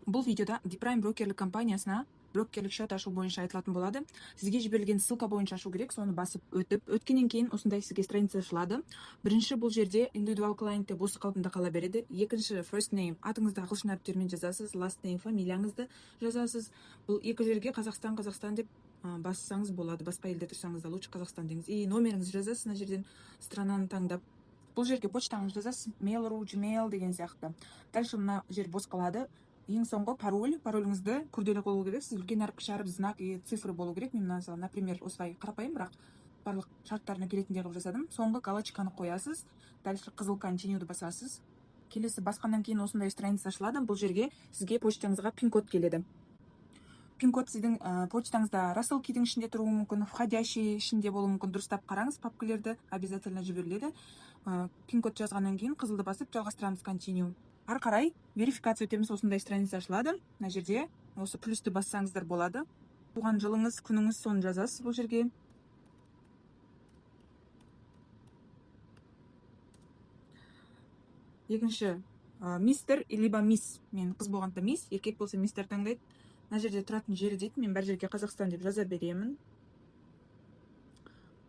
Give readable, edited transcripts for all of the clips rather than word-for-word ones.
Бұл видеода Dprime брокерлік компаниясына брокерлік шот ашу бойынша айтылатын болады. Сізге жіберілген ссылка бойынша ашу керек, соны басып өткеннен кейін осындай сізге страница ашылады. Бірінші, бұл жерде индивидуал клиентте бос қалпында қала береді. Екінші, first name, атыңызды ағылшын әріптерімен жазасыз, last name, фамилияңызды жазасыз. Бұл екі жерге Қазақстан деп бассаңыз болады. Басқа елде тұрсаңыз да лучше Қазақстан деңіз. И номеріңізді жазасыз, мына жерден странаны таңдап. Бұл жерге почтаңызды жазасыз, Mail.ru, Gmail деген сияқты. Дальше мына жер бос қалады. Ең соңғы пароліңізді күрделі болу керек, сіз үлкен әріп, кіші әріп, знак и цифры болу керек. Мен мысалы, например, осылай қарапайым, бірақ барлық шарттарына келетіндей қылып жасадым. Соңғы галочканы қоясыз, дальше қызыл континьюді басасыз. Келесі басқаннан кейін осындай страница ашылады. Бұл жерге сізге почтаңызға пин-код келеді. Пин-код сіздің почтаңызда рассылкидің ішінде тұруы мүмкін, входящий ішінде болуы мүмкін. Дұрыстап қараңыз, папкалерді обязательно жіберіледі. Пин-код жазғаннан кейін қызылды басып жалғастырамыз, continue. Ары қарай верификация өтеміз, осындай страница ашылады. Мына жерде осы плюсті бассаңыздар болады. Туған жылыңыз, күніңіз, соны жазасыз бұл жерге. Екінші, мистер, либо мисс. Мен қыз болғанда мисс, еркек болса мистер таңдайды. Мына жерде тұратын жері дейді, мен бар жерге Қазақстан деп жаза беремін.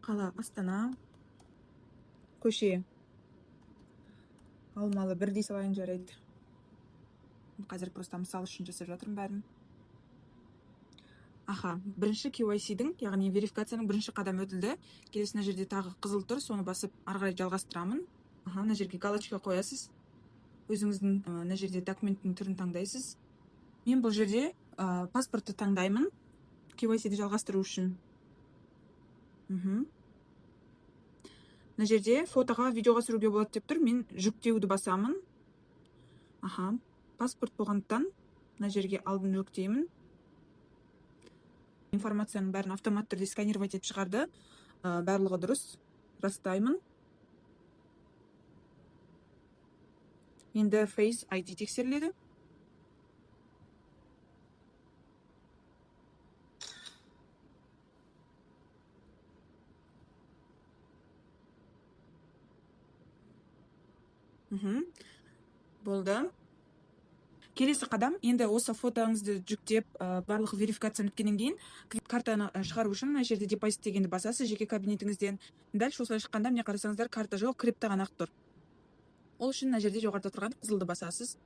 Қала Астана. Көше Алмалы, бірдей салайын жарайды. Қазір просто мысал үшін жасап жатырмын бәрін. Бірінші KYC-дің, яғни верификацияның бірінші қадамы өтілді. Келесіне жерде тағы қызыл тұр, соны басып ары қарай жалғастырамын. Мына жерге галочка қоясыз. Өзіңіздің мына жерде документтің түрін таңдайсыз. Мен бұл жерде паспортты таңдаймын, KYC-ді жалғастыру үшін. Мына жерде фотоға, видеоға түсіруге болады деп тұр. Мен жүктеуді басамын. Паспорт болғандықтан мына жерге алдын жүктеймін. Информацияның бәрін автомат түрде сканировать етіп шығарды. Барлығы дұрыс. Растаймын. Енді Face ID тексеріледі. Болды. Келесі қадам, енді осы фотоңызды жүктеп, барлық верификацияны өткеннен кейін кредит картаны шығару үшін мына жерде депозит дегенді басасыз жеке кабинетіңізден. Дальше осылай шыққанда міне қарасаңыздар, карта жоқ, крипто ғана ақ тұр. Ол үшін мына жерде жоғарыда тұрған қызылды басасыз.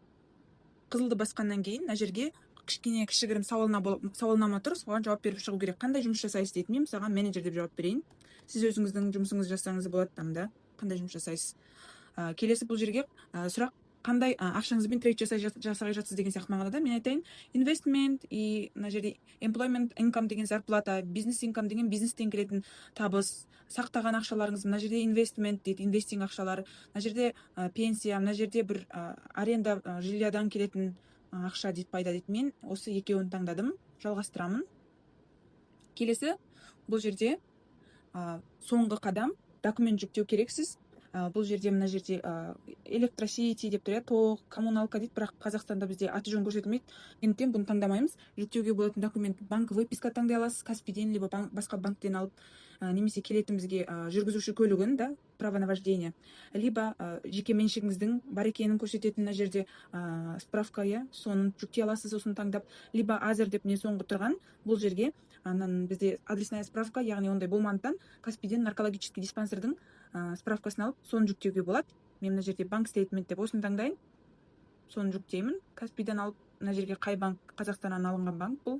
Қызылды басқаннан кейін мына жерге кішігірім сауалнама тұр, соған жауап беріп шығу керек. Қандай жұмыс жасайсыз дейді. Мен саған менеджер деп жауап берейін. Сіз өзіңіздің жұмысыңызды жасаңыз болады тамда. Қандай жұмыс жасайсыз? Келесі бұл жерге сұрақ, қандай ақшаңызбен трейд жасай жатсыз деген сияқты мағынада. Мен айтайын, investment и мына жерде employment income деген зарплата, бизнес income деген бизнестен келетін табыс, сақтаған ақшаларыңыз, мына жерде investment дейді, инвестинг ақшалары, мына жерде пенсия, мына жерде бір аренда жильядан келетін ақша дейді, пайда дейді. Мен осы екеуін таңдадым, жалғастырамын. Келесі бұл жерде соңғы қадам, документ жүктеу керексіз. Бұл жерде мына жерде электросети деп тұр, тоқ, коммуналка дейді, бірақ Қазақстанда бізде аты жөн көрсетілмейді. Ендіктен бұны таңдамаймыз. Жүктеуге болатын документ, банк выписка таңдай аласыз, Каспийден, либо басқа банктен алып, немесе келетін бізге жүргізуші көлігін, да, право на вождение, либо жеке меншігіңіздің бар екенін көрсететін мына жерде справка, соны жүктей аласыз, осыны таңдап, либо азер деп не соңғы тұрған, бұл жерге бізде адресная справка, яғни ондай болмағандықтан Каспийден наркологический диспансердің справкасын алып, соны жүктеуге болады. Мен мына жерде банк стейтмент деп осыны таңдайын, соны жүктеймін. Каспийден алып, мына жерге қай банк, Қазақстаннан алынған банк бұл.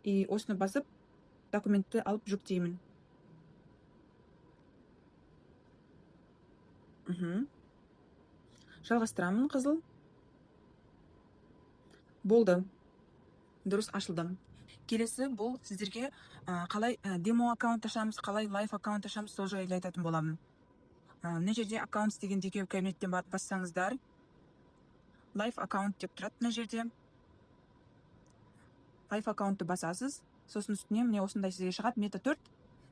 И осыны басып, документті алып жүктеймін. Жалғастырамын, қызыл. Болды. Дұрыс ашылды. Келесі бұл сіздерге қалай демо аккаунт ашамыз, қалай лайф аккаунт ашамыз, сол жайлы айтатын боламын. Мына жерде аккаунт деген деке кабинеттен барып бассаңыздар, лайф аккаунт деп тұрады мына жерде. Лайф аккаунтты басасыз, сосын үстіне міне осындай сізге шығады мета 4,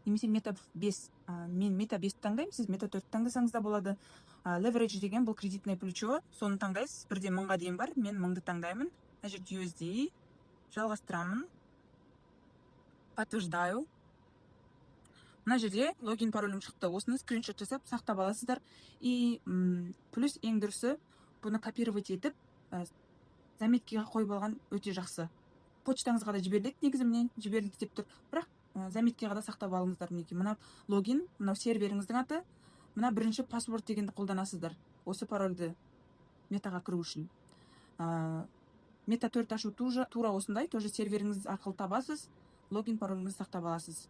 немесе мета 5. Мен мета 5 таңдаймын, сіз мета 4 таңдасаңыз да болады. Leverage деген бұл кредитное плечо, соны таңдайсыз, бірде 1000-ға дейін бар, мен 1000-ды таңдаймын. Мына жерде USD, жалғастырамын. Подтверждаю. Мына жерде логин паролім шықты. Осыны скриншот жасап сақтап аласыздар. И плюс ең дұрысы бұны копировать етіп заметкеге қойып алған өте жақсы. Почтаңызға да жіберіледі, негізі міне жіберілді деп тұр, бірақ заметкеге да сақтап алыңыздар. Мінекей мына логин, мынау серверіңіздің аты, мына бірінші паспорт дегенді қолданасыздар осы парольді метаға кіру үшін. Мета 4 ашу тура осындай, тоже серверіңіз арқылы табасыз, логин пароліңізді сақтап аласыз.